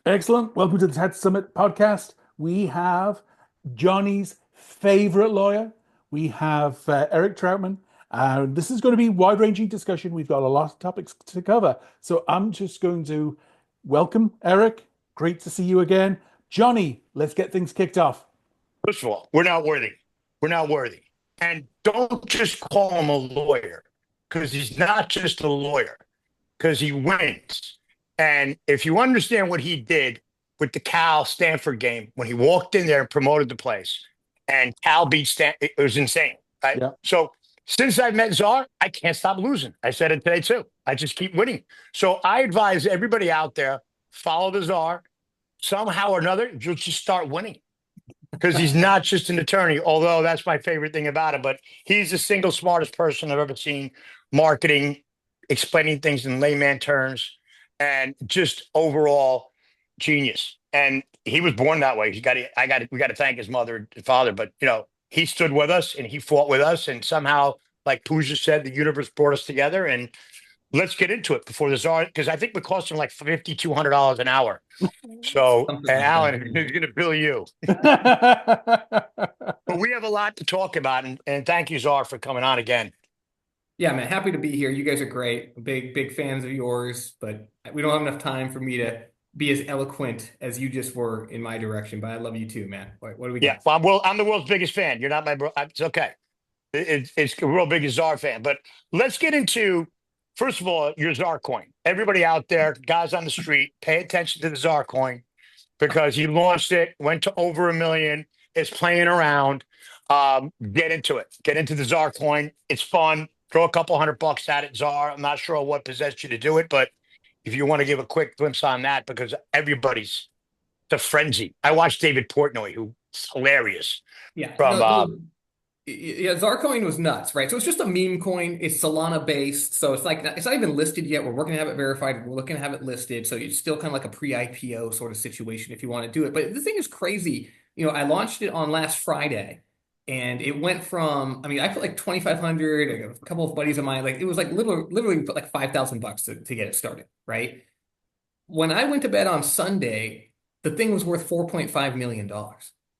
Excellent. Welcome to the TED Summit podcast. We have Johnny's favorite lawyer. We have Eric Troutman. This is going to be wide-ranging discussion. We've got a lot of topics to cover. So I'm just going to welcome Eric. Great to see you again. Johnny, let's get things kicked off. First of all, we're not worthy. We're not worthy. And don't just call him a lawyer because he's not just a lawyer, because he wins. And if you understand what he did with the Cal Stanford game when he walked in there and promoted the place, and Cal beat Stanford, it was insane, right? Yeah. So since I've met Czar, I can't stop losing. I said it today too. I just keep winning. So I advise everybody out there, follow the Czar. Somehow or another, you'll just start winning because he's not just an attorney, although that's my favorite thing about him, but he's the single smartest person I've ever seen marketing, explaining things in layman terms, and just overall genius. And he was born that way. We got to thank his mother and father, but he stood with us and he fought with us. And somehow, like Pooja said, the universe brought us together. And let's get into it before the Czar, because I think we cost him like $5,200 an hour. So, Something and like Alan that. is going to bill you. But we have a lot to talk about, and thank you, Czar, for coming on again. Yeah, man, happy to be here. You guys are great. Big fans of yours, but we don't have enough time for me to be as eloquent as you just were in my direction. But I love you too, man. What do we Yeah, got? well, I'm the world's biggest fan. You're not my bro. It's okay. It's the world biggest Czar fan. But let's get into, first of all, your Czar coin. Everybody out there, guys on the street, pay attention to the Czar coin because he launched it, went to over 1 million, is playing around. Get into it. Get into the Czar coin. It's fun. Throw a couple $100 at it, Czar. I'm not sure what possessed you to do it, but if you want to give a quick glimpse on that, because everybody's the frenzy. I watched David Portnoy, who's hilarious Yeah, from yeah, Zarcoin was nuts, right? So it's just a meme coin. It's Solana based, so it's not even listed yet. We're working to have it verified. We're looking to have it listed, so it's still kind of like a pre-IPO sort of situation if you want to do it. But the thing is crazy. I launched it on last Friday, and it went from, I mean, I put like 2,500. I got a couple of buddies of mine, like it was like literally put like $5,000 to get it started, right? When I went to bed on Sunday, the thing was worth $4.5 million.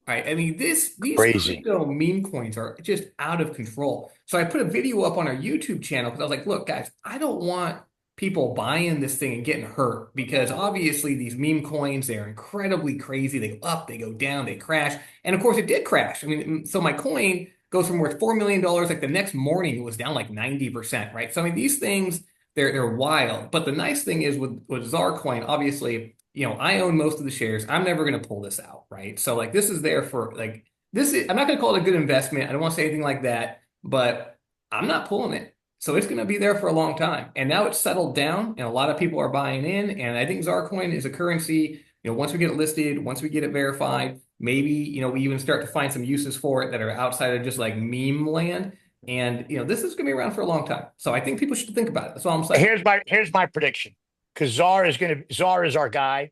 Right. I mean, these crazy. crypto meme coins are just out of control. So I put a video up on our YouTube channel because I was like, look, guys, I don't want people buying this thing and getting hurt because obviously these meme coins, they're incredibly crazy. They go up, they go down, they crash. And of course it did crash. I mean, so my coin goes from worth $4 million, like the next morning it was down like 90%, right? So I mean, these things, they're wild. But the nice thing is with Czar coin, obviously, I own most of the shares. I'm never going to pull this out, right? So like this is there for like this is I'm not going to call it a good investment. I don't want to say anything like that, but I'm not pulling it. So it's going to be there for a long time. And now it's settled down and a lot of people are buying in. And I think Zarcoin is a currency, once we get it listed, once we get it verified, maybe, we even start to find some uses for it that are outside of just like meme land. And, this is going to be around for a long time. So I think people should think about it. That's all I'm saying. Here's my prediction, because Czar is our guy.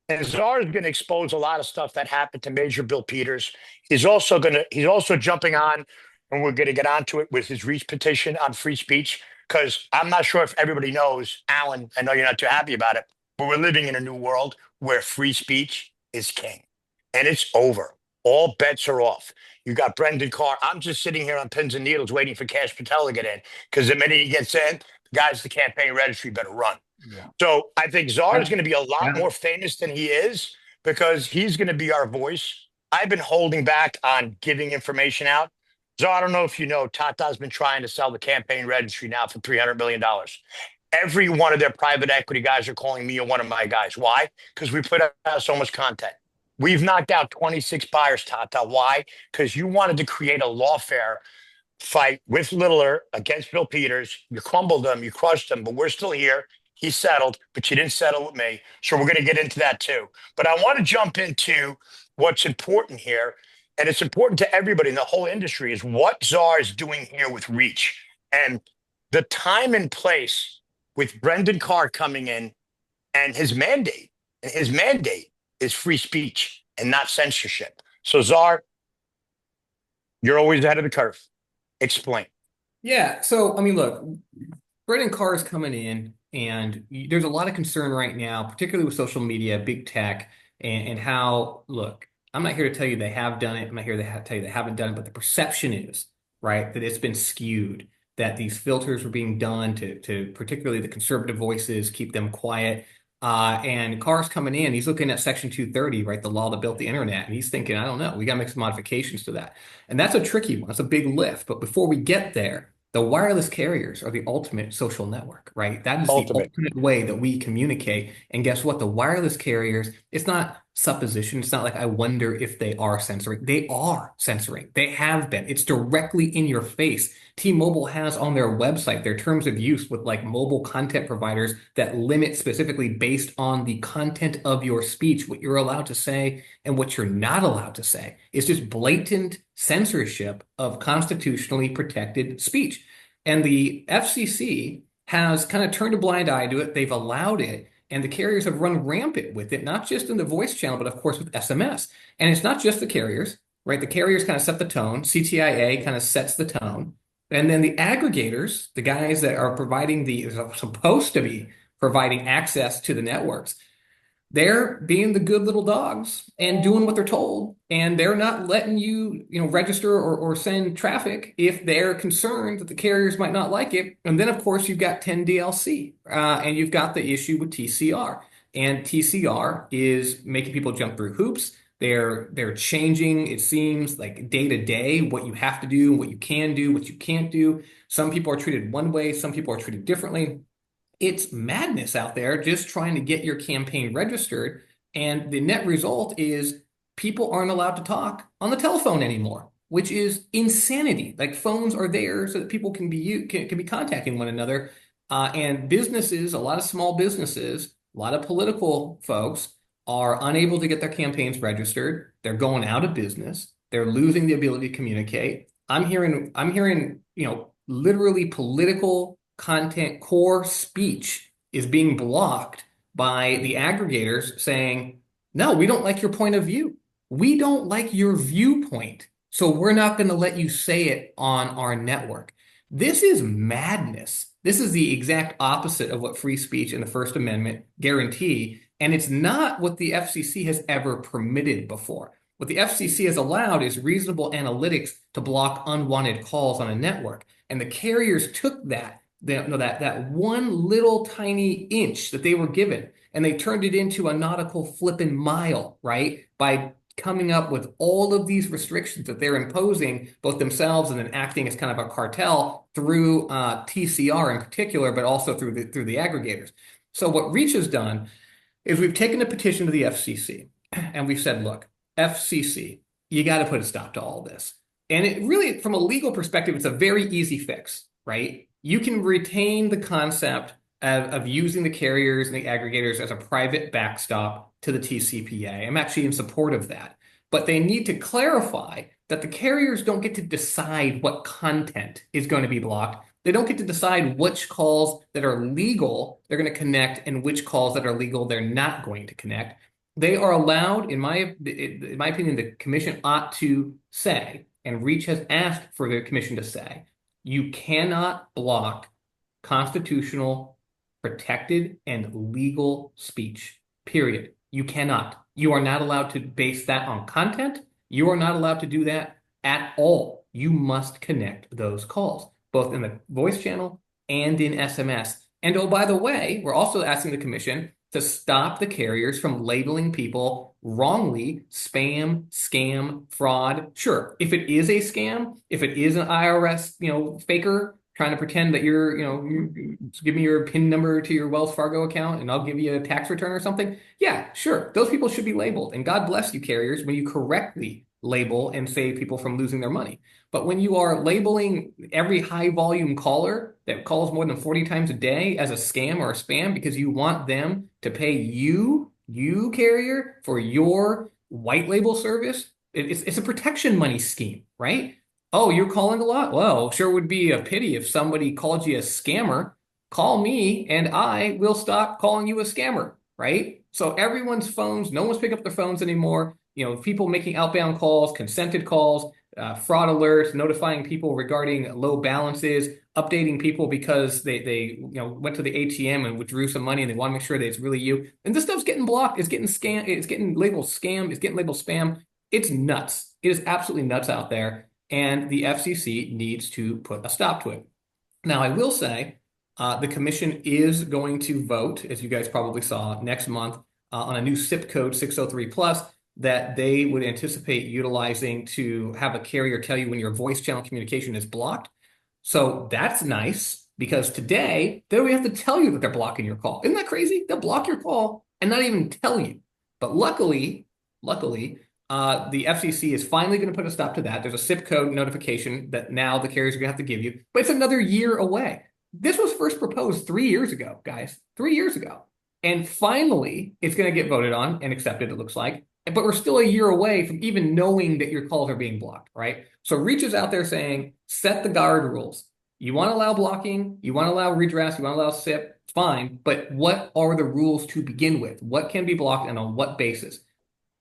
And Czar is going to expose a lot of stuff that happened to Major Bill Peters. He's also jumping on, and we're going to get onto it with his Reach petition on free speech. Because I'm not sure if everybody knows, Alan, I know you're not too happy about it, but we're living in a new world where free speech is king. And it's over. All bets are off. You got Brendan Carr. I'm just sitting here on pins and needles waiting for Cash Patel to get in. Because the minute he gets in, the guys at the campaign registry better run. Yeah. So I think Czar is going to be a lot Yeah. more famous than he is because he's going to be our voice. I've been holding back on giving information out. Czar, I don't know if you know, Tata's been trying to sell the campaign registry now for $300 million. Every one of their private equity guys are calling me one of my guys. Why? Because we put out so much content. We've knocked out 26 buyers, Tata. Why? Because you wanted to create a lawfare fight with Littler against Bill Peters. You crumbled them, you crushed them, but we're still here. He settled, but you didn't settle with me. So we're going to get into that too. But I want to jump into what's important here. And it's important to everybody in the whole industry is what Czar is doing here with Reach. And the time and place with Brendan Carr coming in and his mandate. And his mandate is free speech and not censorship. So Czar, you're always ahead of the curve. Explain. Yeah. So, I mean, look, Brendan Carr is coming in And there's a lot of concern right now, particularly with social media, big tech, and how, look, I'm not here to tell you they have done it. I'm not here to tell you they haven't done it, but the perception is, right, that it's been skewed, that these filters were being done to particularly the conservative voices, keep them quiet. And Carr's coming in, he's looking at Section 230, right, the law that built the internet, and he's thinking, I don't know, we got to make some modifications to that. And that's a tricky one. It's a big lift. But before we get there, the wireless carriers are the ultimate social network, right? That is the Ultimate. ultimate way that we communicate. And guess what? The wireless carriers, it's not supposition. It's not like I wonder if they are censoring. They are censoring. They have been. It's directly in your face. T-Mobile has on their website their terms of use with like mobile content providers that limit specifically based on the content of your speech, what you're allowed to say and what you're not allowed to say. It's just blatant censorship of constitutionally protected speech. And the FCC has kind of turned a blind eye to it. They've allowed it. And the carriers have run rampant with it, not just in the voice channel, but of course with SMS. And it's not just the carriers, right? The carriers kind of set the tone. CTIA kind of sets the tone. And then the aggregators, the guys that are supposed to be providing access to the networks, they're being the good little dogs and doing what they're told, and they're not letting you, register or send traffic if they're concerned that the carriers might not like it. And then, of course, you've got 10DLC, and you've got the issue with TCR. And TCR is making people jump through hoops. They're changing, it seems, like day to day, what you have to do, what you can do, what you can't do. Some people are treated one way, some people are treated differently. It's madness out there just trying to get your campaign registered. And the net result is people aren't allowed to talk on the telephone anymore, which is insanity. Like, phones are there so that people can be contacting one another. And businesses, a lot of small businesses, a lot of political folks are unable to get their campaigns registered. They're going out of business. They're losing the ability to communicate. I'm hearing, literally political content, core speech is being blocked by the aggregators saying, no, we don't like your point of view. We don't like your viewpoint. So we're not going to let you say it on our network. This is madness. This is the exact opposite of what free speech and the First Amendment guarantee. And it's not what the FCC has ever permitted before. What the FCC has allowed is reasonable analytics to block unwanted calls on a network. And the carriers took that one little tiny inch that they were given, and they turned it into a nautical flippin' mile, right? By coming up with all of these restrictions that they're imposing both themselves and then acting as kind of a cartel through TCR in particular, but also through the aggregators. So what Reach has done is we've taken a petition to the FCC and we've said, look, FCC, you got to put a stop to all this. And it really, from a legal perspective, it's a very easy fix, right? You can retain the concept of using the carriers and the aggregators as a private backstop to the TCPA. I'm actually in support of that. But they need to clarify that the carriers don't get to decide what content is going to be blocked. They don't get to decide which calls that are legal they're going to connect and which calls that are legal they're not going to connect. They are allowed, in my opinion, the commission ought to say, and Reach has asked for the commission to say, you cannot block constitutional, protected, and legal speech, period. You cannot. You are not allowed to base that on content. You are not allowed to do that at all. You must connect those calls, both in the voice channel and in SMS. And oh, by the way, we're also asking the commission to stop the carriers from labeling people wrongly spam, scam, fraud. Sure, if it is a scam, if it is an IRS, faker trying to pretend that you give me your PIN number to your Wells Fargo account and I'll give you a tax return or something. Yeah, sure, those people should be labeled. And God bless you, carriers, when you correctly label and save people from losing their money. But when you are labeling every high volume caller that calls more than 40 times a day as a scam or a spam because you want them to pay you carrier, for your white label service, it's a protection money scheme, right? Oh, you're calling a lot? Well, sure would be a pity if somebody called you a scammer. Call me and I will stop calling you a scammer, right? So everyone's phones, no one's picking up their phones anymore. People making outbound calls, consented calls, fraud alerts, notifying people regarding low balances, updating people because they went to the ATM and withdrew some money and they want to make sure that it's really you. And this stuff's getting blocked. It's getting scam. It's getting labeled scam. It's getting labeled spam. It's nuts. It is absolutely nuts out there. And the FCC needs to put a stop to it. Now, I will say the commission is going to vote, as you guys probably saw, next month on a new SIP code 603 plus that they would anticipate utilizing to have a carrier tell you when your voice channel communication is blocked. So that's nice because today they don't have to tell you that they're blocking your call. Isn't that crazy? They'll block your call and not even tell you. But luckily, the FCC is finally going to put a stop to that. There's a SIP code notification that now the carriers are going to have to give you, but it's another year away. This was first proposed 3 years ago, guys, 3 years ago. And finally, it's going to get voted on and accepted, it looks like. But we're still a year away from even knowing that your calls are being blocked, right? So Reach is out there saying, set the guard rules. You want to allow blocking, you want to allow redress, you want to allow SIP, fine. But what are the rules to begin with? What can be blocked and on what basis?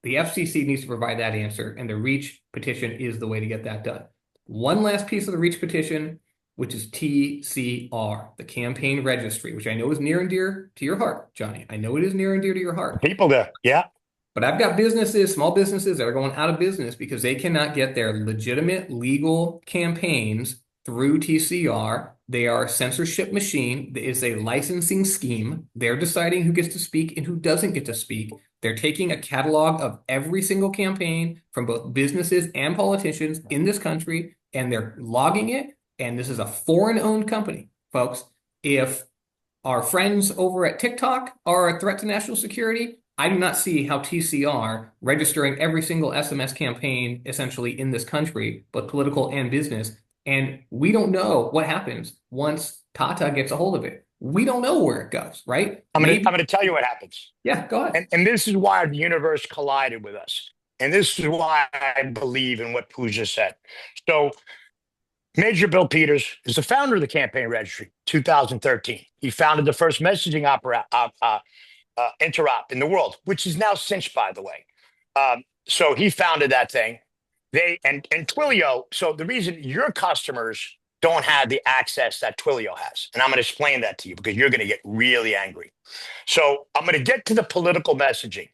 The FCC needs to provide that answer, and the Reach petition is the way to get that done. One last piece of the Reach petition, which is TCR, the campaign registry, which I know is near and dear to your heart, Johnny. I know it is near and dear to your heart. People there, yeah. But I've got businesses, small businesses that are going out of business because they cannot get their legitimate legal campaigns through TCR. They are a censorship machine. It is a licensing scheme. They're deciding who gets to speak and who doesn't get to speak. They're taking a catalog of every single campaign from both businesses and politicians in this country, and they're logging it. And this is a foreign-owned company, folks. If our friends over at TikTok are a threat to national security, I do not see how TCR registering every single SMS campaign essentially in this country, both political and business. And we don't know what happens once Tata gets a hold of it. We don't know where it goes, right? I'm going to tell you what happens. Yeah, go ahead. And this is why the universe collided with us. And this is why I believe in what Pooja said. So Major Bill Peters is the founder of the campaign registry, 2013. He founded the first messaging interop in the world, which is now cinched, by the way. So he founded that thing. And Twilio. So the reason your customers don't have the access that Twilio has, and I'm going to explain that to you because you're going to get really angry. So I'm going to get to the political messaging.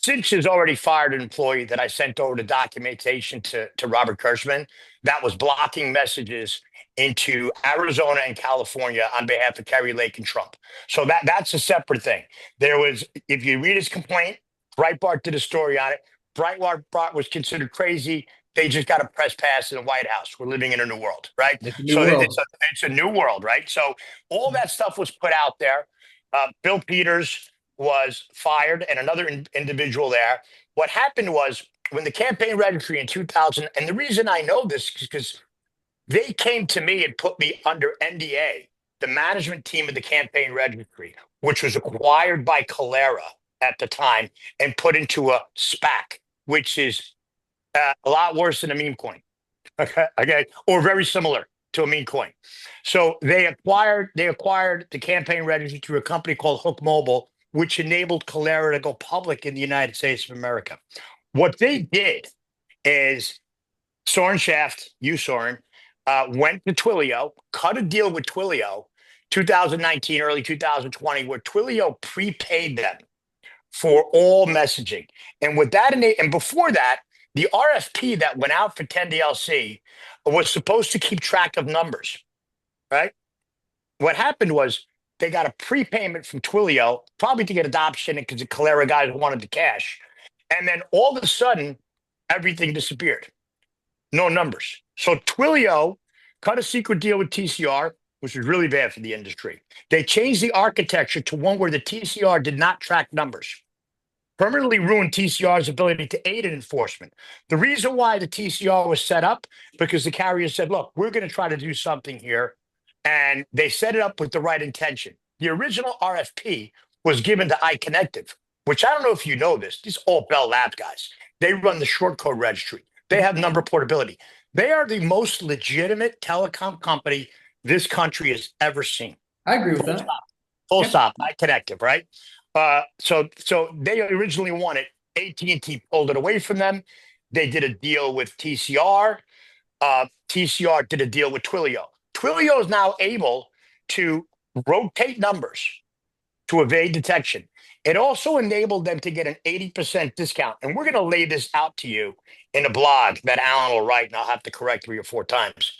Cinch has already fired an employee that I sent over the documentation to Robert Kirschman that was blocking messages into Arizona and California on behalf of Kerry Lake and Trump. So that's a separate thing. There was, if you read his complaint, Breitbart did a story on it. Breitbart was considered crazy. They just got a press pass in the White House. We're living in a new world, right? It's a new world, right? So all that stuff was put out there. Bill Peters was fired and another individual there. What happened was when the campaign registry in 2000, and the reason I know this is because they came to me and put me under NDA, the management team of the campaign registry, which was acquired by Calera at the time and put into a SPAC, which is a lot worse than a meme coin, okay, or very similar to a meme coin. So they acquired the campaign registry through a company called Hook Mobile, which enabled Calera to go public in the United States of America. What they did is Soren Shaft, Soren, went to Twilio, cut a deal with Twilio, 2019, early 2020, where Twilio prepaid them for all messaging. And with that, and before that, the RFP that went out for 10DLC was supposed to keep track of numbers, right? What happened was they got a prepayment from Twilio, probably to get adoption because the Calera guys wanted the cash. And then all of a sudden, everything disappeared. No numbers. So Twilio cut a secret deal with TCR, which was really bad for the industry. They changed the architecture to one where the TCR did not track numbers. Permanently ruined TCR's ability to aid in enforcement. The reason why the TCR was set up, because the carrier said, look, we're going to try to do something here. And they set it up with the right intention. The original RFP was given to iConnective, which I don't know if you know this. These all Bell Labs guys. They run the short code registry. They have number portability. They are the most legitimate telecom company this country has ever seen. I agree with that. Full stop. iConnective, right? So they originally wanted AT&T pulled it away from them. They did a deal with TCR. TCR did a deal with Twilio. Twilio is now able to rotate numbers to evade detection. It also enabled them to get an 80% discount. And we're going to lay this out to you in a blog that Alan will write, and I'll have to correct 3 or 4 times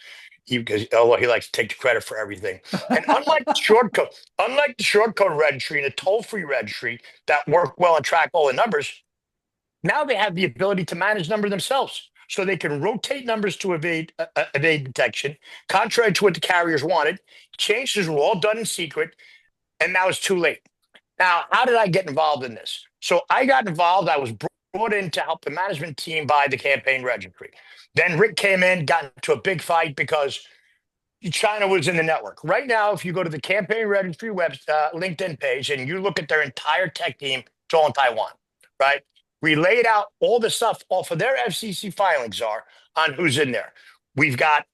because although he likes to take the credit for everything. And unlike the short code registry and the toll-free registry that work well and track all the numbers, now they have the ability to manage numbers themselves. So they can rotate numbers to evade detection, contrary to what the carriers wanted. Changes were all done in secret, and now it's too late. Now, how did I get involved in this? So I got involved. I was brought in to help the management team buy the campaign registry. Then Rick came in, got into a big fight because China was in the network. Right now, if you go to the campaign registry LinkedIn page and you look at their entire tech team, it's all in Taiwan, right? We laid out all the stuff off of their FCC filings are on who's in there. We've got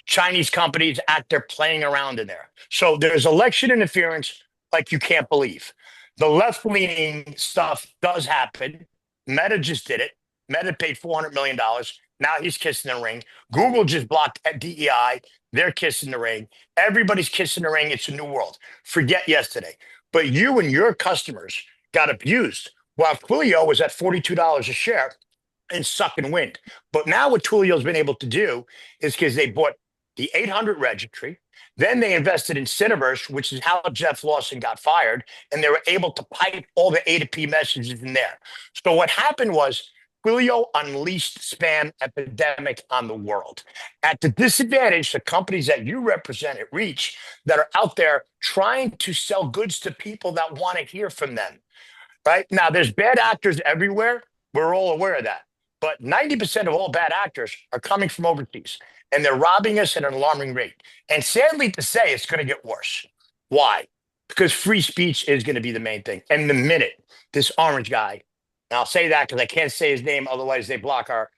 Chinese companies out there playing around in there. So there's election interference like you can't believe. The left-leaning stuff does happen. Meta just did it. Meta paid $400 million. Now he's kissing the ring. Google just blocked at DEI. They're kissing the ring. Everybody's kissing the ring. It's a new world. Forget yesterday. But you and your customers got abused while Twilio was at $42 a share and sucking wind. But now what Twilio's been able to do is because they bought the 800 registry, then they invested in Cineverse, which is how Jeff Lawson got fired, and they were able to pipe all the A2P messages in there. So what happened was Twilio unleashed spam epidemic on the world. At the disadvantage, the companies that you represent at Reach that are out there trying to sell goods to people that want to hear from them. Right now, there's bad actors everywhere. We're all aware of that. But 90% of all bad actors are coming from overseas, and they're robbing us at an alarming rate. And sadly to say, it's going to get worse. Why? Because free speech is going to be the main thing. And the minute this orange guy, and I'll say that because I can't say his name, otherwise they block our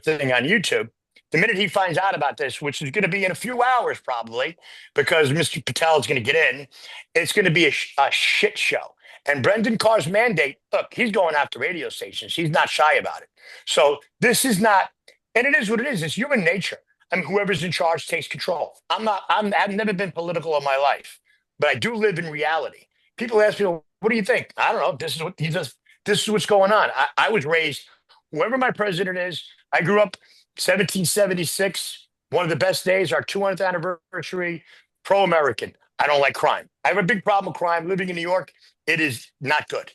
thing on YouTube. The minute he finds out about this, which is going to be in a few hours probably, because Mr. Patel is going to get in, it's going to be a shit show. And Brendan Carr's mandate, look, he's going after radio stations. He's not shy about it. So this is not, and it is what it is. It's human nature. I mean, whoever's in charge takes control. I've never been political in my life, but I do live in reality. People ask me, well, what do you think? I don't know. This is what's going on. I was raised, whoever my president is, I grew up 1776, one of the best days, our 200th anniversary, pro-American. I don't like crime. I have a big problem with crime. Living in New York, it is not good,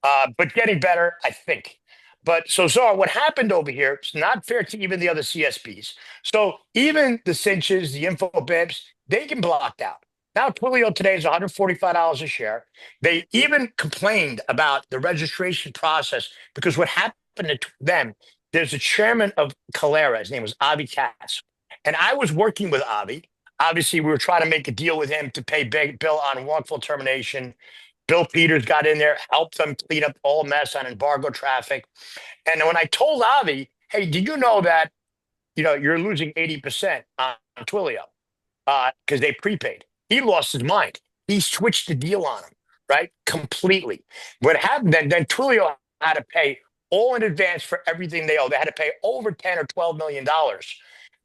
but getting better, I think. But so, Czar, what happened over here, it's not fair to even the other CSPs. So even the cinches, the infobibs, they get blocked out. Now Twilio today is $145 a share. They even complained about the registration process because what happened to them, there's a chairman of Calera. His name was Avi Katz. And I was working with Avi. Obviously, we were trying to make a deal with him to pay Bill on wrongful termination. Bill Peters got in there, helped them clean up all mess on embargo traffic. And when I told Avi, hey, did you know that you're losing 80% on Twilio because they prepaid? He lost his mind. He switched the deal on him, right? Completely. What happened then Twilio had to pay all in advance for everything they owe. They had to pay over 10 or $12 million,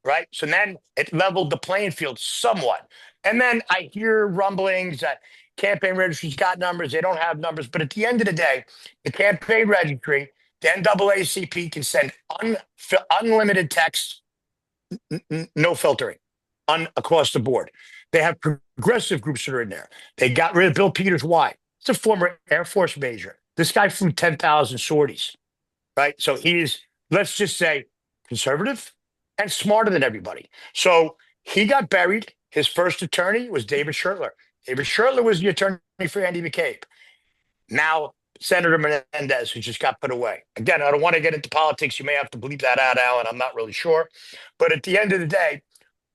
right? So then it leveled the playing field somewhat. And then I hear rumblings that campaign registry's got numbers, they don't have numbers. But at the end of the day, the campaign registry, the NAACP can send unlimited text, no filtering, across the board. They have progressive groups that are in there. They got rid of Bill Peters. Why? It's a former Air Force major. This guy flew 10,000 sorties, right? So he's, let's just say, conservative and smarter than everybody. So he got buried. His first attorney was David Schertler. David Schertler was the attorney for Andy McCabe. Now, Senator Menendez, who just got put away. Again, I don't want to get into politics. You may have to bleep that out, Alan. I'm not really sure. But at the end of the day,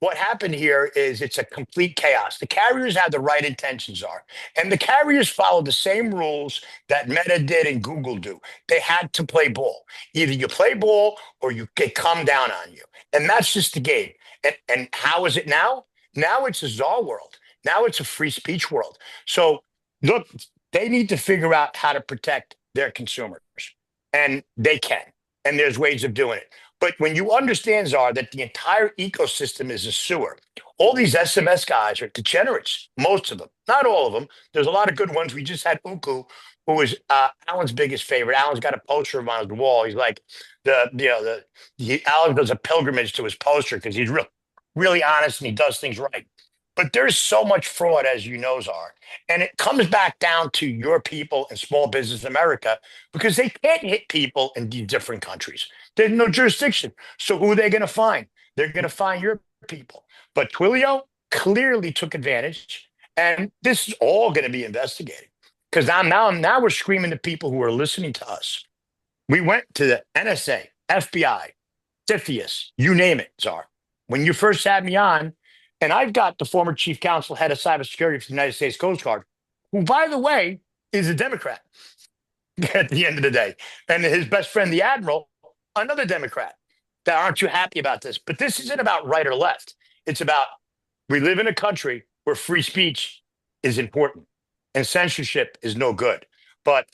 what happened here is it's a complete chaos. The carriers have the right intentions are. And the carriers follow the same rules that Meta did and Google do. They had to play ball. Either you play ball or you get come down on you. And that's just the game. And how is it now? Now it's a czar world. Now it's a free speech world. So look, they need to figure out how to protect their consumers. And they can. and there's ways of doing it. But when you understand, Czar, that the entire ecosystem is a sewer, all these SMS guys are degenerates, most of them, not all of them. There's a lot of good ones. We just had Uku, who was Alan's biggest favorite. Alan's got a poster of him on his wall. He's like Alan does a pilgrimage to his poster because he's really honest and he does things right. But there's so much fraud, as you know, Czar. And it comes back down to your people in small business America because they can't hit people in these different countries. There's no jurisdiction. So who are they going to find? They're going to find your people. But Twilio clearly took advantage. And this is all going to be investigated. Because now we're screaming to people who are listening to us. We went to the NSA, FBI, CFIUS, you name it, Czar. When you first had me on, and I've got the former chief counsel, head of cybersecurity for the United States Coast Guard, who, by the way, is a Democrat at the end of the day. And his best friend, the Admiral, another Democrat. That aren't you happy about this? But this isn't about right or left. It's about we live in a country where free speech is important and censorship is no good. But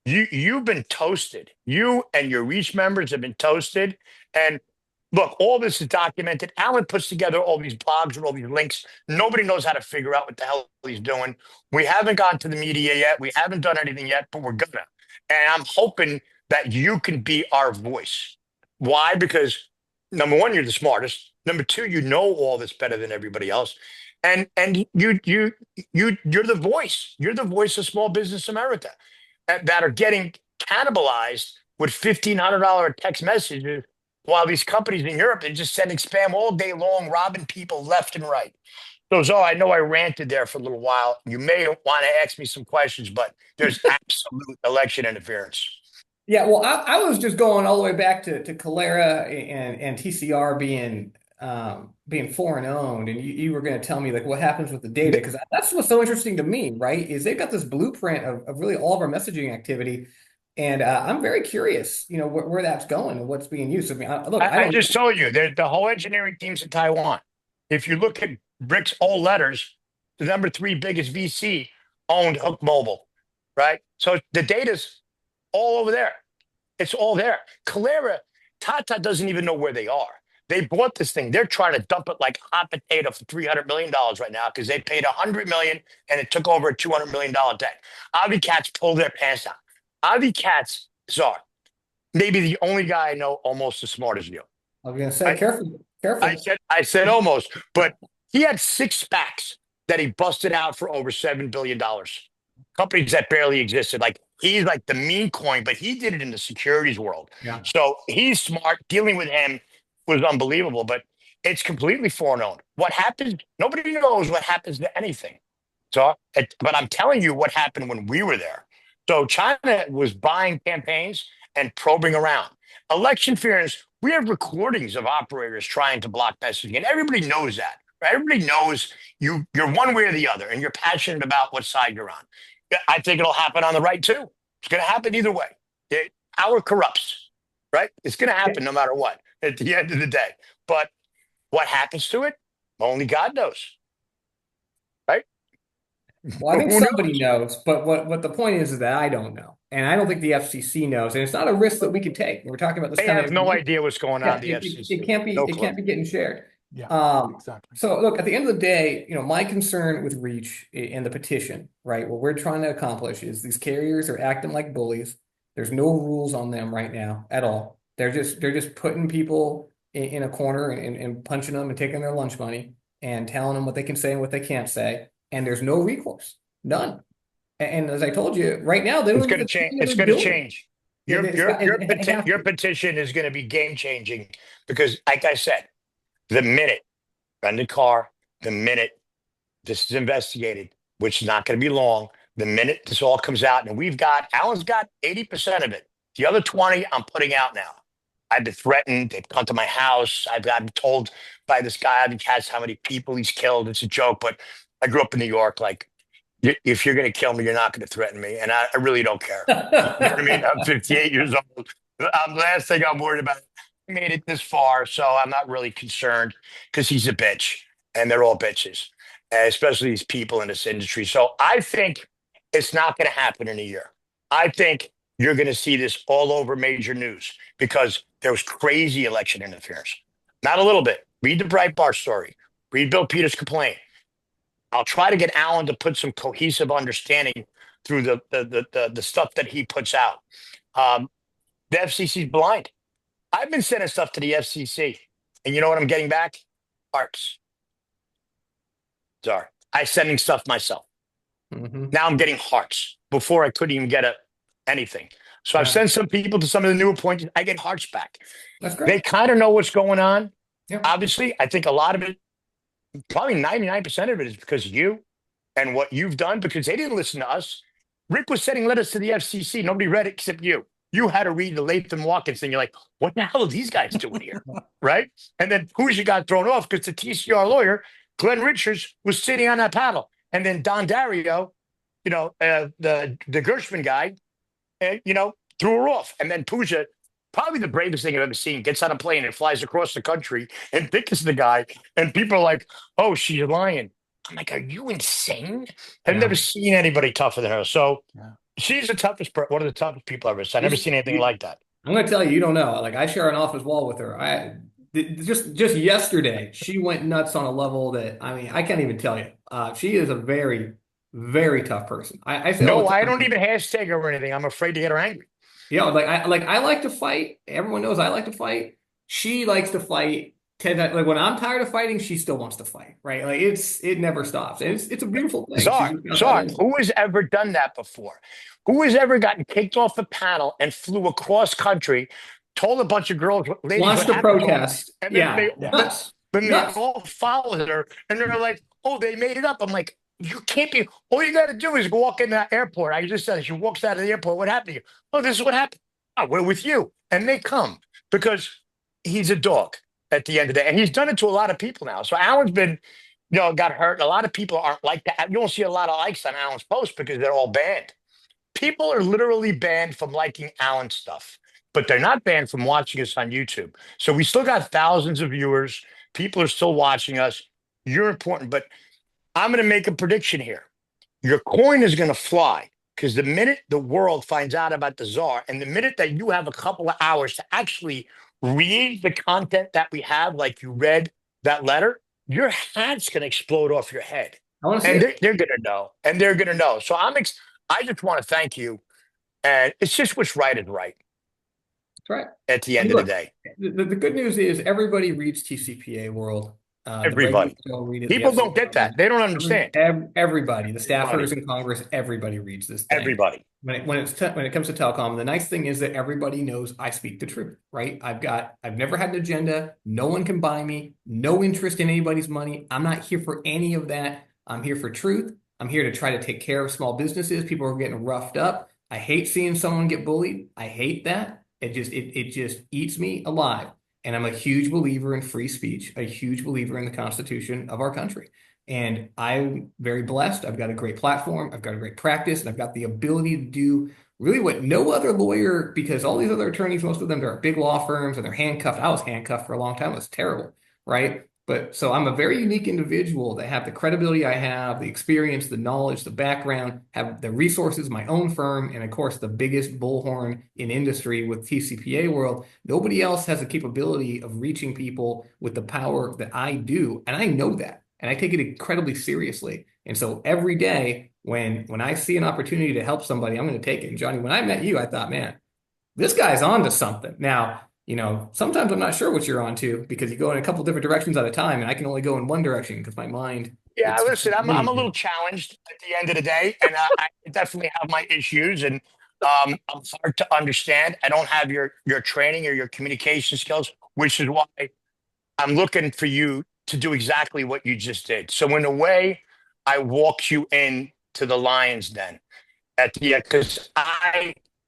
you've been toasted. You and your Reach members have been toasted. And look, all this is documented. Alan puts together all these blogs and all these links. Nobody knows how to figure out what the hell he's doing. We haven't gone to the media yet. We haven't done anything yet, but we're gonna. And I'm hoping that you can be our voice. Why? Because number one, you're the smartest. Number two, you know all this better than everybody else. And you're the voice. You're the voice of small business America that are getting cannibalized with $1,500 text messages while these companies in Europe are just sending spam all day long, robbing people left and right. So, I know I ranted there for a little while. You may want to ask me some questions, but there's absolute election interference. Yeah, well, I was just going all the way back to Calera and TCR being foreign owned, and you were going to tell me like what happens with the data, because that's what's so interesting to me, right? Is they've got this blueprint of really all of our messaging activity, and I'm very curious, where that's going and what's being used. I mean, I just told you the whole engineering team's in Taiwan. If you look at Rick's old letters, the number 3 biggest VC owned Hook Mobile, right? So the data's all over there. It's all there. Calera, Tata doesn't even know where they are. They bought this thing. They're trying to dump it like hot potato for $300 million right now because they paid $100 million and it took over a $200 million debt. Avi Katz pulled their pants down. Avi Katz, Czar, maybe the only guy I know almost as smart as you. I was going to say, careful. I said almost, but he had 6 SPACs that he busted out for over $7 billion. Companies that barely existed. Like he's like the meme coin, but he did it in the securities world. Yeah. So he's smart. Dealing with him was unbelievable, but it's completely foreign owned. What happens? Nobody knows what happens to anything. So, but I'm telling you what happened when we were there. So China was buying campaigns and probing around. Election fears, we have recordings of operators trying to block messaging, and everybody knows that. Right? Everybody knows you're one way or the other, and you're passionate about what side you're on. I think it'll happen on the right too. It's going to happen either way. Power corrupts, right? It's going to happen no matter what at the end of the day. But what happens to it? Only God knows, right? Well, I think somebody knows, but what the point is that I don't know, and I don't think the FCC knows, and it's not a risk that we can take. We're talking about this. They have no idea what's going on. The FCC. It can't be. It can't be getting shared. Yeah, exactly. So look, at the end of the day, my concern with Reach and the petition, right? What we're trying to accomplish is these carriers are acting like bullies. There's no rules on them right now at all. They're just putting people in a corner and punching them and taking their lunch money and telling them what they can say and what they can't say. And there's no recourse, none. And as I told you, right now they don't. It's going to change. It's going to change. Your petition is going to be game changing because, like I said, the minute Brendan Carr, the minute this is investigated, which is not going to be long, the minute this all comes out, and Alan's got 80% of it. The other 20 I'm putting out now. I've been threatened. They've come to my house. I've been told by this guy, I've had how many people he's killed. It's a joke, but I grew up in New York. Like, if you're going to kill me, you're not going to threaten me. And I really don't care. You know what I mean? I'm 58 years old. Last thing I'm worried about, I made it this far, so I'm not really concerned because he's a bitch and they're all bitches, especially these people in this industry. So I think it's not going to happen in a year. I think you're going to see this all over major news because there was crazy election interference. Not a little bit. Read the Breitbart story. Read Bill Peters' complaint. I'll try to get Alan to put some cohesive understanding through the stuff that he puts out. The FCC's blind. I've been sending stuff to the FCC, and you know what I'm getting back? Hearts. Sorry, I'm sending stuff myself. Now I'm getting hearts. Before I couldn't even get anything. So I've sent some people to some of the new appointees. I get hearts back. That's great. They kind of know what's going on. Yeah. Obviously, I think a lot of it, probably 99% of it, is because of you and what you've done, because they didn't listen to us. Rick was sending letters to the FCC. Nobody read it except you. You had to read the Latham Watkins thing. You're like, what the hell are these guys doing here? Right? And then Pooja got thrown off because the TCR lawyer, Glenn Richards, was sitting on that panel. And then Don Dario, the Gershman guy, threw her off. And then Pooja, probably the bravest thing I've ever seen, gets on a plane and flies across the country and picks the guy. And people are like, oh, she's lying. I'm like, are you insane? I've never seen anybody tougher than her. So she's the toughest, one of the toughest people I've ever seen. I've never seen anything like that. I'm going to tell you, you don't know. Like, I share an office wall with her. Just yesterday, she went nuts on a level that, I mean, I can't even tell you. She is a very, very tough person. I don't even hashtag her or anything. I'm afraid to get her angry. I like to fight. Everyone knows I like to fight. She likes to fight. Like, when I'm tired of fighting, she still wants to fight. Right? Like, it never stops. It's a beautiful thing. Czar, who has ever done that before? Who has ever gotten kicked off a panel and flew across country, told a bunch of girls, ladies, launched a protest, and then they all followed her, and they're like, "Oh, they made it up." I'm like, "You can't be. All you got to do is walk in that airport." I just said, she walks out of the airport. What happened to you? Oh, this is what happened. Oh, we're with you, and they come because he's a dog at the end of the day, and he's done it to a lot of people now. So Alan's been, got hurt. A lot of people aren't like that. You don't see a lot of likes on Alan's post because they're all banned. People are literally banned from liking Alan's stuff, but they're not banned from watching us on YouTube. So we still got thousands of viewers. People are still watching us. You're important, but I'm going to make a prediction here. Your coin is going to fly because the minute the world finds out about the czar and the minute that you have a couple of hours to actually read the content that we have, like you read that letter, your hat's going to explode off your head. And they're going to know. And they're going to know. So I just want to thank you. And it's just what's right is right. That's right. At the end of the day. The good news is everybody reads TCPA World. Everybody. People don't get that. They don't understand. Everybody. The staffers in Congress, everybody reads this thing. Everybody. When it comes to telecom, the nice thing is that everybody knows I speak the truth, right? I've never had an agenda. No one can buy me. No interest in anybody's money. I'm not here for any of that. I'm here for truth. I'm here to try to take care of small businesses. People are getting roughed up. I hate seeing someone get bullied. I hate that. It just eats me alive. And I'm a huge believer in free speech, a huge believer in the Constitution of our country. And I'm very blessed. I've got a great platform. I've got a great practice. And I've got the ability to do really what no other lawyer, because all these other attorneys, most of them, they're big law firms and they're handcuffed. I was handcuffed for a long time. It was terrible, right? But so I'm a very unique individual that have the credibility I have, the experience, the knowledge, the background, have the resources, my own firm, and of course, the biggest bullhorn in industry with TCPA world. Nobody else has the capability of reaching people with the power that I do. And I know that. And I take it incredibly seriously. And so every day when I see an opportunity to help somebody, I'm going to take it. And Johnny, when I met you, I thought, man, this guy's on to something. Now, sometimes I'm not sure what you're onto because you go in a couple different directions at a time, and I can only go in one direction because my mind. Yeah, listen, I'm a little challenged at the end of the day, and I definitely have my issues, and I'm hard to understand. I don't have your training or your communication skills, which is why I'm looking for you to do exactly what you just did. So in a way, I walked you in to the lion's den at the end because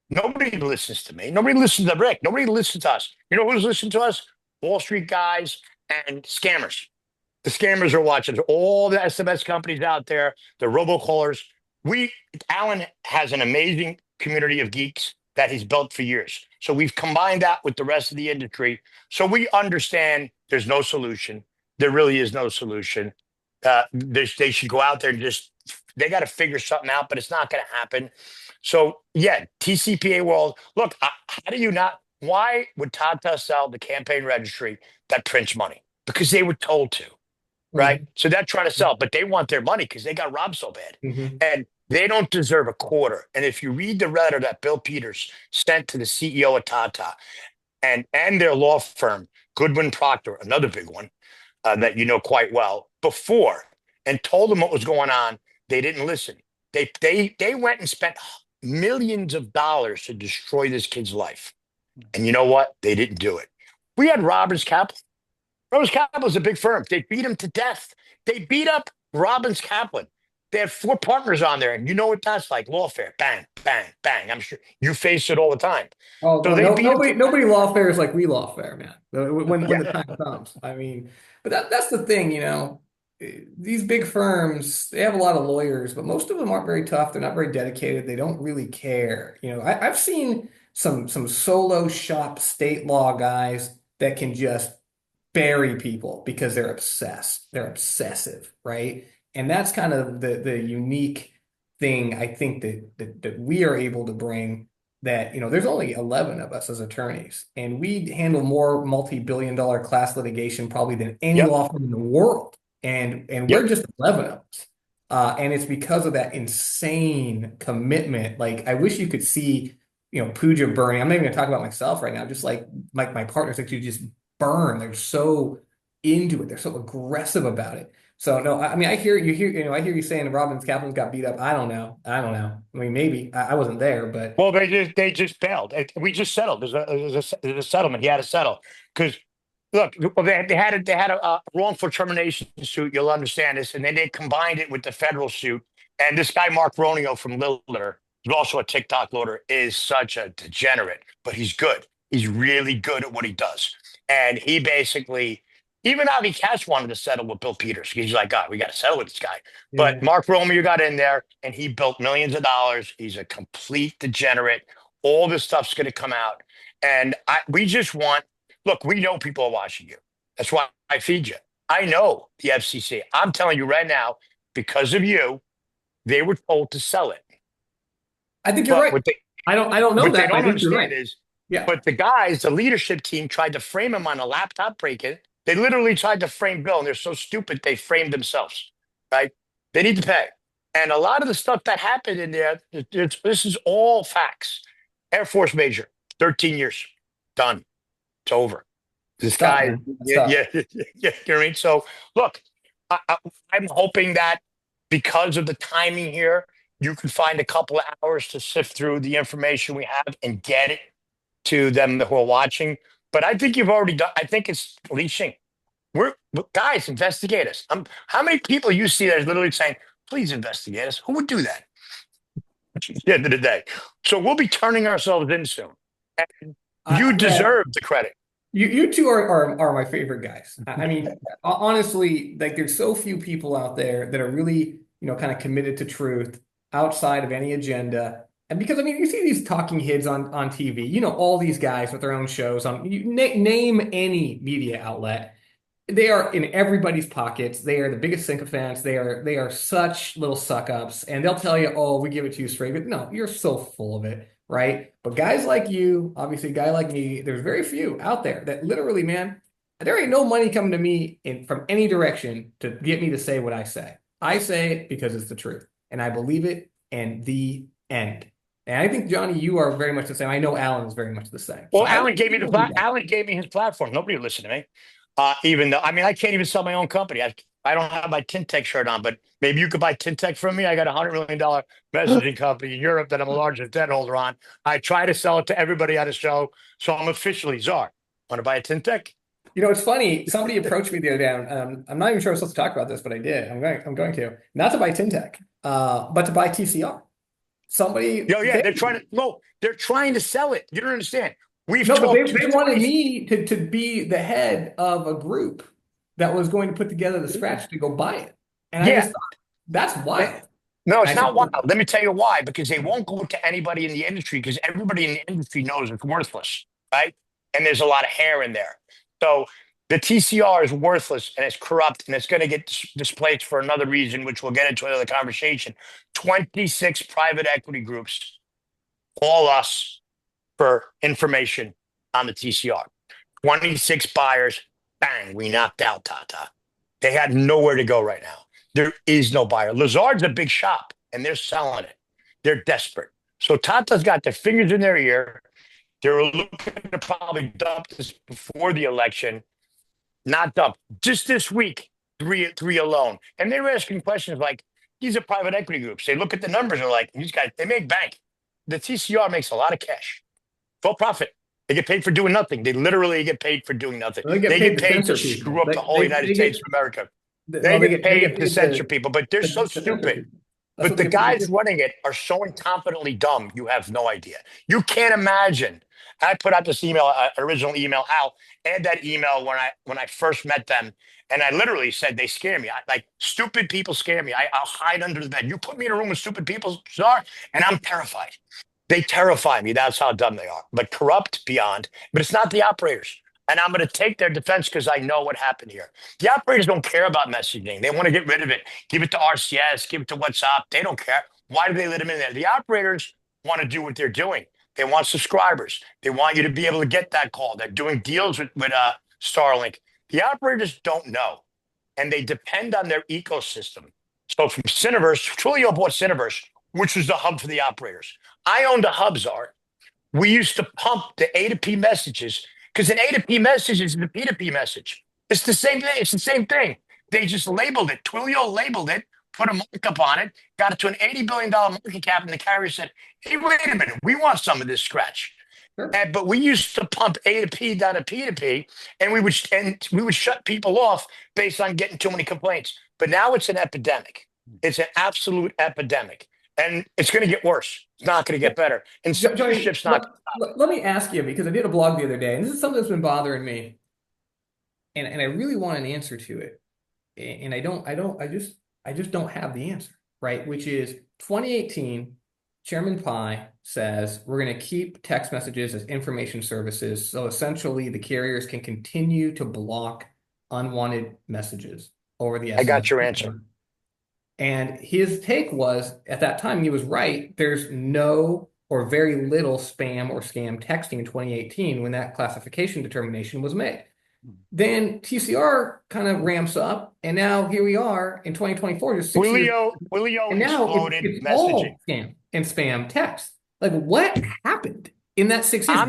nobody listens to me. Nobody listens to Rick. Nobody listens to us. You know who's listening to us? Wall Street guys and scammers. The scammers are watching. All the SMS companies out there, the robocallers. Alan has an amazing community of geeks that he's built for years. So we've combined that with the rest of the industry. So we understand there's no solution. There really is no solution. They should go out there and just they got to figure something out, but it's not going to happen. So yeah, TCPA world. Look, how do you not? Why would Tata sell the campaign registry that prints money? Because they were told to, right? Mhm. So they're trying to sell, but they want their money because they got robbed so bad, Mhm. and they don't deserve a quarter. And if you read the letter that Bill Peters sent to the CEO of Tata and their law firm, Goodwin Proctor, another big one that you know quite well, before and told them what was going on, they didn't listen. They went and spent millions of dollars to destroy this kid's life. And you know what? They didn't do it. We had Robbins Capital. Robbins Capital is a big firm. They beat him to death. They beat up Robbins Kaplan. They had 4 partners on there, and you know what that's like. Lawfare, bang, bang, bang. I'm sure you face it all the time. Oh, So well, they no, beat him to nobody lawfare is like we lawfare, man. When the yeah, time comes, I mean, but that's the thing, these big firms, they have a lot of lawyers, but most of them aren't very tough. They're not very dedicated. They don't really care. I've seen some solo shop state law guys that can just bury people because they're obsessed. They're obsessive, right? And that's kind of the unique thing I think that we are able to bring that, there's only 11 of us as attorneys, and we handle more multi-billion dollar class litigation probably than any yep, law firm in the world. And yep. we're just 11 of us. And it's because of that insane commitment. Like, I wish you could see, Pooja burning. I'm not even gonna talk about myself right now. Just like my partners, like, you just burn. They're so into it. They're so aggressive about it. So no, I mean, I hear you saying Robbins Kaplan's got beat up. I don't know. I mean, maybe I wasn't there, but Well, they just bailed. We just settled. There's a settlement. He had to settle because look, well, they had a wrongful termination suit. You'll understand this, and then they combined it with the federal suit. And this guy Mark Ronio from Lillard, who's also a TikTok loader, is such a degenerate, but he's good. He's really good at what he does, and he basically. Even Avi Cash wanted to settle with Bill Peters. He's like, God, we got to settle with this guy. But yeah. Mark Romeo got in there and he built millions of dollars. He's a complete degenerate. All this stuff's going to come out. And we just want, look, we know people are watching you. That's why I feed you. I know the FCC. I'm telling you right now, because of you, they were told to sell it. I think you're But right. I don't know what they that, but I don't think you're understand right. is, Yeah. but the guys, the leadership team tried to frame him on a laptop break-in. They literally tried to frame Bill, and they're so stupid they framed themselves, right? They need to pay. And a lot of the stuff that happened in there, this is all facts. Air Force Major, 13 years, done. It's over. It's This tough, guy, man. It's yeah, tough. yeah, yeah, you know what I mean? So, look, I'm hoping that because of the timing here, you can find a couple of hours to sift through the information we have and get it to them who are watching. But I think you've already done. I think it's leashing. Guys, investigate us. How many people you see that are literally saying, "Please investigate us"? Who would do that at the end of the day? So we'll be turning ourselves in soon. And you Man, deserve the credit. you two are my favorite guys. I mean, honestly, like, there's so few people out there that are really, kind of committed to truth outside of any agenda. And because, I mean, you see these talking heads on TV, all these guys with their own shows on, name any media outlet. They are in everybody's pockets. They are the biggest sycophants. They are such little suck ups, and they'll tell you, "Oh, we give it to you straight." But no, you're so full of it, right? But guys like you, obviously, a guy like me, there's very few out there that literally, man, there ain't no money coming to me from any direction to get me to say what I say. I say it because it's the truth, and I believe it. And the end. And I think, Johnny, you are very much the same. I know Alan is very much the same. So Well, I Alan gave me his platform. Nobody would listen to me. Even though I mean I can't even sell my own company. I don't have my Tintech shirt on, but maybe you could buy Tintech from me. I got $100 million messaging company in Europe that I'm the largest debt holder on. I try to sell it to everybody on the show, so I'm officially czar. Want to buy a Tintech? It's funny. Somebody approached me the other day. I'm not even sure I was supposed to talk about this, but I did. I'm going to not to buy Tintech, but to buy TCR. Somebody, Yo, yeah, they're trying to sell it. You don't understand. We've no, but talked they to wanted 20. me to be the head of a group that was going to put together the scratch to go buy it, and I Yeah, just thought that's wild. no, And I it's said, not wild. Let me tell you why. Because they won't go to anybody in the industry because everybody in the industry knows it's worthless, right? And there's a lot of hair in there. So The TCR is worthless and it's corrupt and it's going to get displaced for another reason, which we'll get into another conversation. 26 private equity groups call us for information on the TCR. 26 buyers, bang, we knocked out Tata. They had nowhere to go right now. There is no buyer. Lazard's a big shop and they're selling it. They're desperate. So Tata's got their fingers in their ear. They were looking to probably dump this before the election. Not dump. Just this week, three alone. And they were asking questions like, these are private equity groups. They look at the numbers and are like, these guys, they make bank. The TCR makes a lot of cash. Full profit. They get paid for doing nothing. They literally get paid for doing nothing. They get paid to screw up the whole United States of America. They get paid to censor people, but they're so stupid. But the guys running it are so incompetently dumb, you have no idea. You can't imagine. I put out this email, original email out, and that email when I first met them, and I literally said they scare me. Like stupid people scare me. I'll hide under the bed. You put me in a room with stupid people, Czar, and I'm terrified. They terrify me. That's how dumb they are. But corrupt beyond. But it's not the operators. And I'm going to take their defense because I know what happened here. The operators don't care about messaging. They want to get rid of it. Give it to RCS. Give it to WhatsApp. They don't care. Why do they let them in there? The operators want to do what they're doing. They want subscribers. They want you to be able to get that call. They're doing deals with Starlink. The operators don't know. And they depend on their ecosystem. So from Cineverse, Twilio bought Cineverse, which was the hub for the operators. I owned a hub, Czar. We used to pump the A to P messages because an A to P message is the P to P message. It's the same thing. It's the same thing. They just labeled it. Twilio labeled it, put a markup on it, got it to an $80 billion market cap, and the carrier said, hey, wait a minute, we want some of this scratch. Sure. But we used to pump A to P down to P to P, and we would shut people off based on getting too many complaints. But now it's an epidemic. It's an absolute epidemic. And it's going to get worse. It's not going to get better. And censorship's not. Let me ask you, because I did a blog the other day, and this is something that's been bothering me, and I really want an answer to it, and I just don't have the answer, right? Which is 2018, Chairman Pai says we're going to keep text messages as information services, so essentially the carriers can continue to block unwanted messages over the SMS. I got your answer. And his take was, at that time, he was right. There's no or very little spam or scam texting in 2018 when that classification determination was made. Then TCR kind of ramps up, and now here we are in 2024. Just 6 years, Twilio and now exploded it's messaging. all scam and spam text. Like, what happened in that 6 years?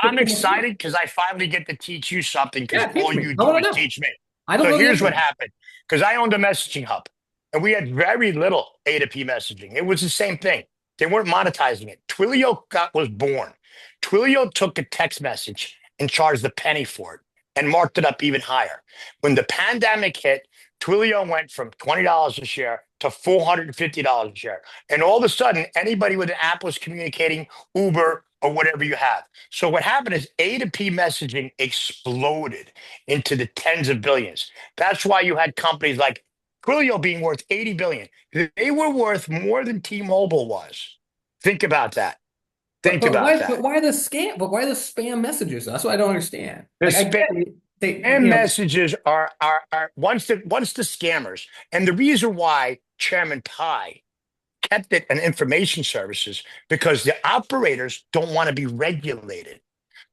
I'm excited because I finally get to teach you something because all you do is teach me. I don't know. Here's what happened. Because I owned a messaging hub. And we had very little A to P messaging. It was the same thing. They weren't monetizing it. Twilio was born. Twilio took a text message and charged a penny for it and marked it up even higher. When the pandemic hit, Twilio went from $20 a share to $450 a share. And all of a sudden, anybody with an app was communicating, Uber or whatever you have. So what happened is A to P messaging exploded into the tens of billions. That's why you had companies like Twilio being worth $80 billion. They were worth more than T-Mobile was. Think about that. Think about that. But why the scam? But why the spam messages? That's what I don't understand. The spam messages are once the scammers, and the reason why Chairman Pai kept it an information services because the operators don't want to be regulated.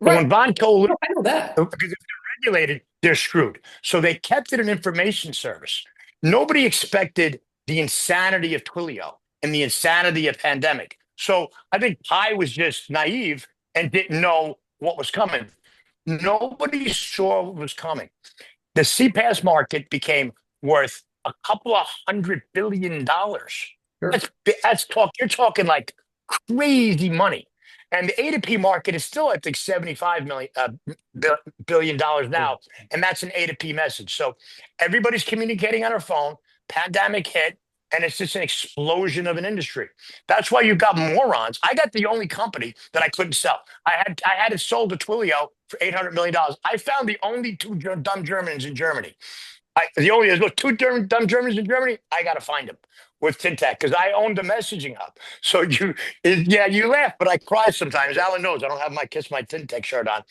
Right. When Von Cole, I know that. Because if they're regulated, they're screwed. So they kept it an information service. Nobody expected the insanity of Twilio and the insanity of pandemic. So I think Pai was just naive and didn't know what was coming. Nobody saw what was coming. The CPaaS market became worth a couple of $100 billion. Sure. You're talking like crazy money. And the A to P market is still, I think, $75 billion now. And that's an A to P message. So everybody's communicating on their phone. Pandemic hit, and it's just an explosion of an industry. That's why you've got morons. I got the only company that I couldn't sell. I had it sold to Twilio for $800 million. I found the only two dumb Germans in Germany. There's two dumb Germans in Germany. I got to find them. with Tintec because I owned the messaging hub. So you laugh, but I cry sometimes. Alan knows I don't have my Kiss My Tintec shirt on,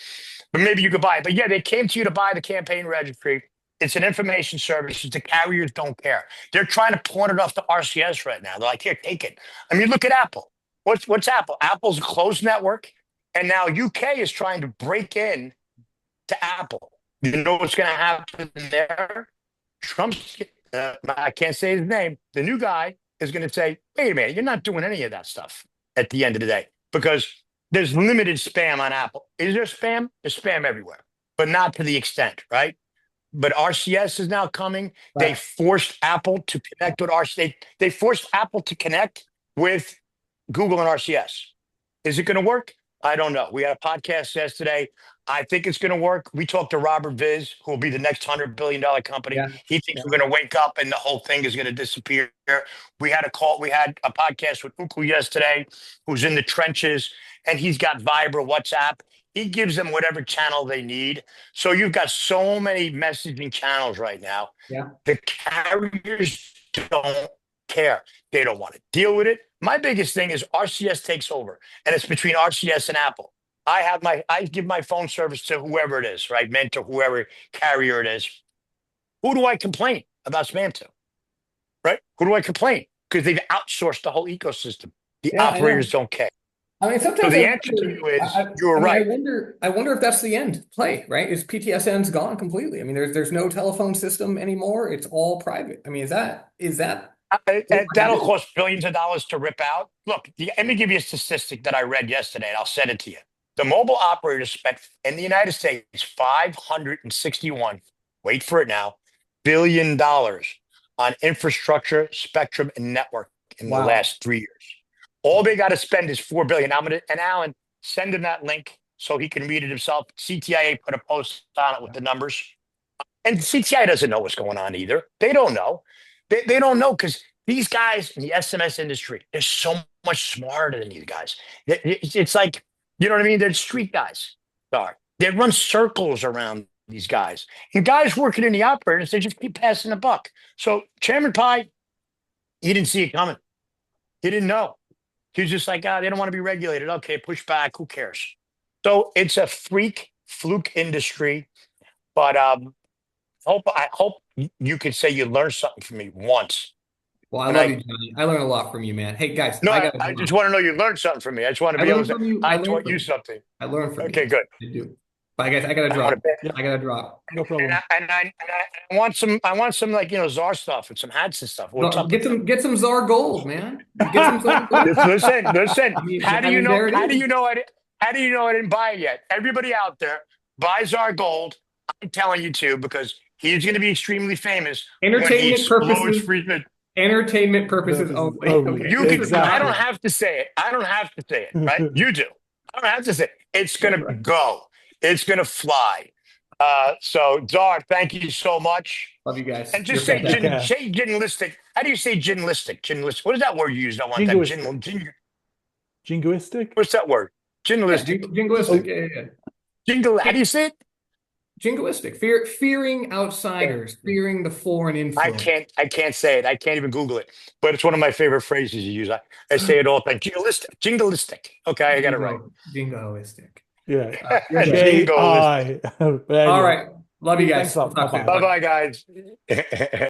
but maybe you could buy it. But yeah, they came to you to buy the campaign registry. It's an information service. The carriers don't care. They're trying to pawn it off to RCS right now. They're like, here, take it. I mean, look at Apple. What's Apple? Apple's a closed network, and now UK is trying to break in to Apple. You know what's going to happen there? Trump's, I can't say his name. The new guy is going to say, wait a minute, you're not doing any of that stuff at the end of the day because there's limited spam on Apple. Is there spam? There's spam everywhere, but not to the extent, right? But RCS is now coming. Right. They forced Apple to connect with RCS. They forced Apple to connect with Google and RCS. Is it going to work? I don't know. We had a podcast yesterday. I think it's going to work. We talked to Robert Viz, who will be the next $100 billion company. Yeah. He thinks we're going to wake up and the whole thing is going to disappear. We had a podcast with UNCUT yesterday, who's in the trenches, and he's got Viber, WhatsApp. He gives them whatever channel they need. So you've got so many messaging channels right now. Yeah. The carriers don't care. They don't want to deal with it. My biggest thing is RCS takes over, and it's between RCS and Apple. I give my phone service to whoever it is, right? Mentor, whoever carrier it is. Who do I complain about spam to? Right? Who do I complain? Because they've outsourced the whole ecosystem. The operators don't care. I mean, sometimes so the answer to you is you're right. I wonder if that's the end play, right? Is PTSN's gone completely? I mean, there's no telephone system anymore. It's all private. I mean, is that that'll cost billions of dollars to rip out? Look, let me give you a statistic that I read yesterday, and I'll send it to you. The mobile operators spent in the United States $561, wait for it now, $1 billion on infrastructure, spectrum, and network in the last 3 years. All they got to spend is $4 billion. And Alan, send him that link so he can read it himself. CTIA put a post on it with the numbers. And CTIA doesn't know what's going on either. They don't know. They don't know because these guys in the SMS industry, they're so much smarter than these guys. It's like, you know what I mean? They're street guys. They run circles around these guys. And guys working in the operators, they just keep passing the buck. So Chairman Pai, he didn't see it coming. He didn't know. He was just like, they don't want to be regulated. Okay, push back. Who cares? So it's a fluke industry. But I hope you could say you learned something from me once. Well, I love you, Johnny. I learned a lot from you, man. Hey, guys. No, I just want to know you learned something from me. I just want to be able to say, I taught you something. I learned from you. Okay, good. I do. But guys, I got to drop. I got to drop. No problem. And I want some like, Czar stuff and some hats and stuff. No, get some Czar gold, man. Get some Czar gold. Listen. How do you know I didn't buy it yet? Everybody out there, buy Czar gold. I'm telling you to, because he's going to be extremely famous. Entertainment purposes only. Exactly. I don't have to say it. Right? You do. I don't have to say it. It's going to go. It's going to fly. So, Czar, thank you so much. Love you guys. And just say ginlistic. How do you say ginlistic? Ginlistic. What is that word you used? I want that. Jingoistic? What's that word? Ginlistic. Jingoistic. Yeah. How do you say it? Jingoistic. Fearing outsiders, fearing the foreign influence. I can't say it. I can't even Google it. But it's one of my favorite phrases you use. I say it all the time. Jingoistic. Okay, I got it right. Jingoistic. Yeah. Jingoistic. Anyway. All right. Love you guys. Bye-bye, guys.